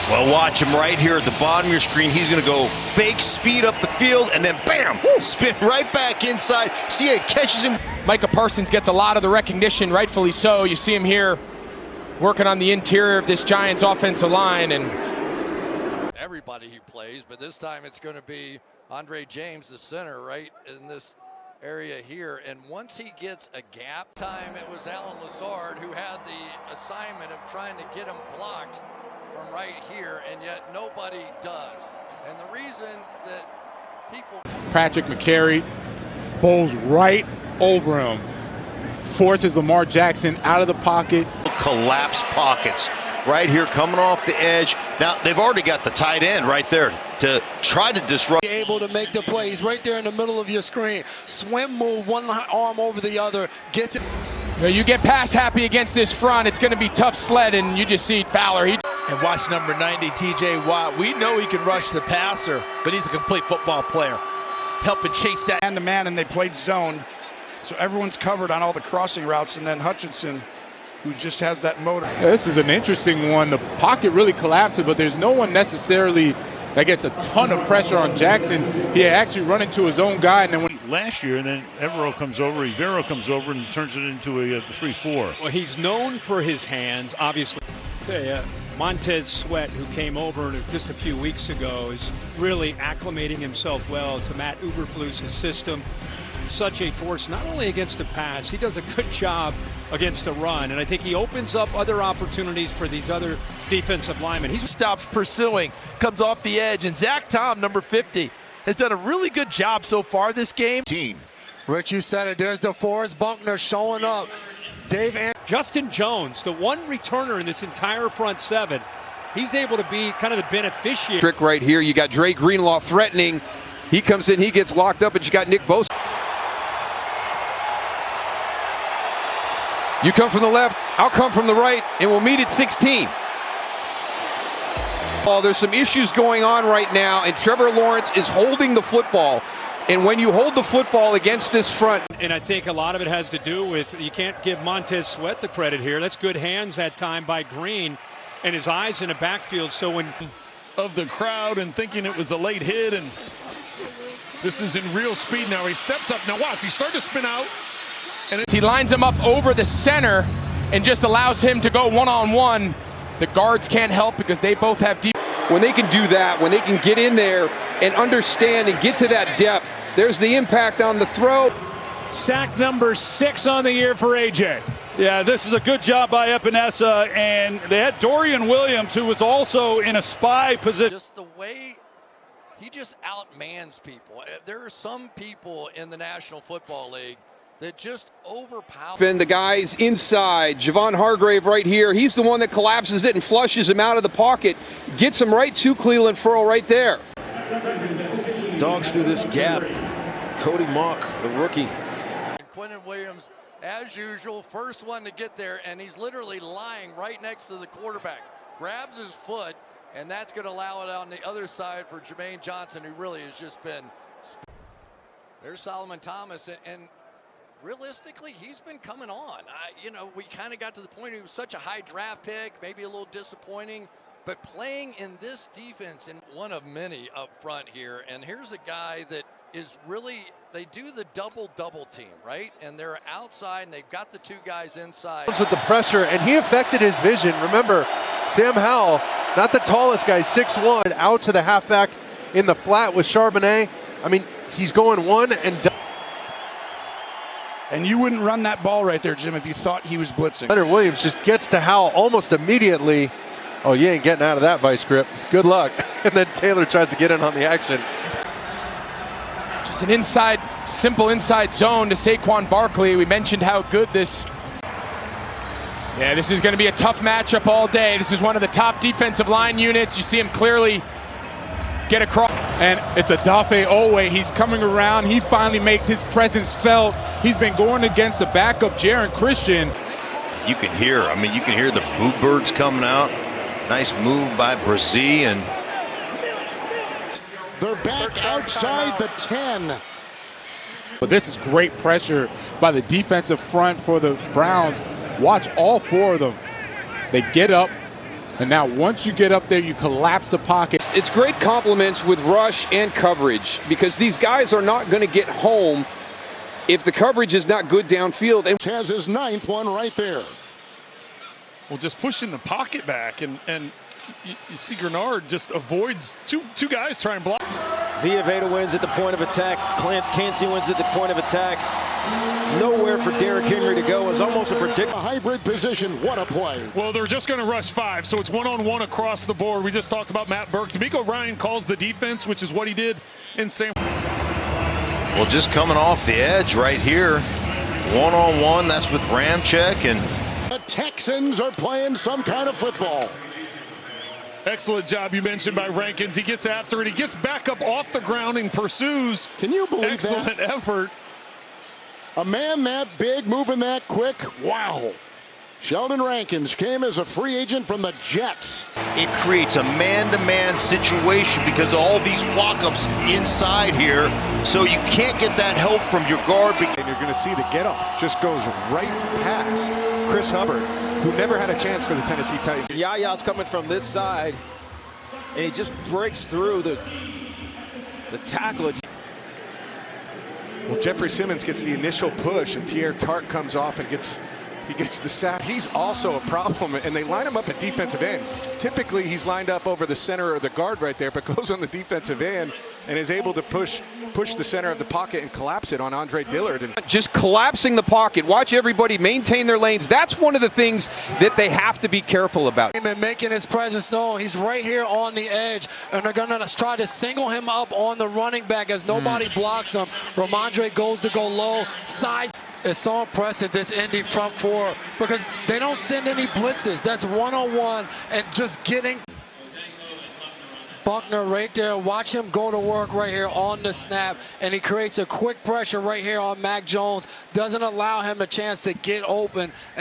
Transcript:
Well, watch him right here at the bottom of your screen. He's going to go fake speed up the field and then bam, spin right back inside. See, it catches him. Micah Parsons gets a lot of the recognition, rightfully so. You see him here working on the interior of this Giants offensive line. And everybody he plays, but this time it's going to be Andre James, the center, right in this area here. And once he gets a gap time, it was Alan Lazard who had the assignment of trying to get him blocked from right here, and yet nobody does. And the reason that people... Patrick McCary bowls right over him, forces Lamar Jackson out of the pocket. Collapse pockets right here coming off the edge. Now, they've already got the tight end right there to try to disrupt. Able to make the play. He's right there in the middle of your screen. Swim move, one arm over the other, gets it. You get pass happy against this front, it's going to be tough sled, and you just see Fowler. And watch number 90, TJ Watt. We know he can rush the passer, but he's a complete football player. Helping chase that. Man-to-man, and they played zone. So everyone's covered on all the crossing routes, and then Hutchinson, who just has that motor. Yeah, this is an interesting one. The pocket really collapses, but there's no one necessarily that gets a ton of pressure on Jackson. He actually run into his own guy, and then when last year, and then Evero comes over, Rivero comes over and turns it into a 3-4. Well, he's known for his hands, obviously. Montez Sweat, who came over just a few weeks ago, is really acclimating himself well to Matt Eberflus's system. Such a force, not only against the pass, he does a good job against the run, and I think he opens up other opportunities for these other defensive linemen. He stops pursuing, comes off the edge, and Zach Tom, number 50, has done a really good job so far this game. Rich, you said it. There's DeForest Buckner showing up. Justin Jones, the one returner in this entire front seven, he's able to be kind of the beneficiary. Trick right here. You got Dre Greenlaw threatening. He comes in, he gets locked up, and you got Nick Bosa. You come from the left, I'll come from the right, and we'll meet at 16. Well, there's some issues going on right now, and Trevor Lawrence is holding the football. And when you hold the football against this front. And I think a lot of it has to do with, you can't give Montez Sweat the credit here. That's good hands that time by Green and his eyes in the backfield. So when of the crowd and thinking it was a late hit, and this is in real speed now. He steps up. Now watch, he's starting to spin out. And he lines him up over the center and just allows him to go one-on-one. The guards can't help because they both have deep. When they can do that, when they can get in there and understand and get to that depth, there's the impact on the throw. Sack number 6 on the year for AJ. Yeah, this is a good job by Epinesa, and they had Dorian Williams, who was also in a spy position. Just the way he just outmans people. There are some people in the National Football League that just overpower. And the guys inside, Javon Hargrave right here, he's the one that collapses it and flushes him out of the pocket, gets him right to Cleveland Furl right there. Dogs through this gap. Cody Mock, the rookie. Quinnen Williams, as usual, first one to get there, and he's literally lying right next to the quarterback. Grabs his foot, and that's going to allow it on the other side for Jermaine Johnson, who really has just been. There's Solomon Thomas, and realistically, he's been coming on. We kind of got to the point he was such a high draft pick, maybe a little disappointing, but playing in this defense, and one of many up front here. And here's a guy that is really, they do the double team, right? And they're outside, and they've got the two guys inside. With the pressure, and he affected his vision. Remember, Sam Howell, not the tallest guy, 6'1", out to the halfback in the flat with Charbonnet. I mean, he's going one and done. And you wouldn't run that ball right there, Jim, if you thought he was blitzing. Leonard Williams just gets to Howell almost immediately. Oh, you ain't getting out of that vice grip. Good luck. And then Taylor tries to get in on the action. Just an simple inside zone to Saquon Barkley. We mentioned how good this. Yeah, this is going to be a tough matchup all day. This is one of the top defensive line units. You see him clearly get across. And it's Adafe Owe. He's coming around. He finally makes his presence felt. He's been going against the backup, Jaron Christian. You can hear the boo birds coming out. Nice move by Brazil, and They're back outside the 10. But this is great pressure by the defensive front for the Browns. Watch all 4 of them. They get up, And now once you get up there, you collapse the pocket. It's great compliments with rush and coverage because these guys are not going to get home if the coverage is not good downfield. And has his 9th one right there. Well, just pushing the pocket back, and you see Grenard just avoids two guys trying to block. Villaveda wins at the point of attack. Cansey wins at the point of attack. Nowhere for Derrick Henry to go. Is almost a prediction. A hybrid position. What a play. Well, they're just going to rush 5, so it's one-on-one across the board. We just talked about Matt Burke. D'Amico Ryan calls the defense, which is what he did in San. Well, just coming off the edge right here. One-on-one. That's with Ramczyk and. The Texans are playing some kind of football. Excellent job you mentioned by Rankins. He gets after it. He gets back up off the ground and pursues. Can you believe Excellent that? effort. A man that big, moving that quick. Wow. Sheldon Rankins came as a free agent from the Jets. It creates a man-to-man situation because of all these walk-ups inside here, so you can't get that help from your guard. And you're going to see the get-off just goes right past Chris Hubbard, who never had a chance for the Tennessee Titans. Yaya's coming from this side, and he just breaks through the tackle. Well, Jeffrey Simmons gets the initial push, and Tier Tart comes off and gets the sack. He's also a problem, and they line him up at defensive end. Typically, he's lined up over the center or the guard right there, but goes on the defensive end and is able to push the center of the pocket and collapse it on Andre Dillard. And just collapsing the pocket. Watch everybody maintain their lanes. That's one of the things that they have to be careful about. And making his presence known. He's right here on the edge, and they're going to try to single him up on the running back as nobody blocks him. Ramondre goes to go low, side. It's so impressive, this Indy front four, because they don't send any blitzes. That's one-on-one and just getting Buckner right there. Watch him go to work right here on the snap, and he creates a quick pressure right here on Mac Jones. Doesn't allow him a chance to get open.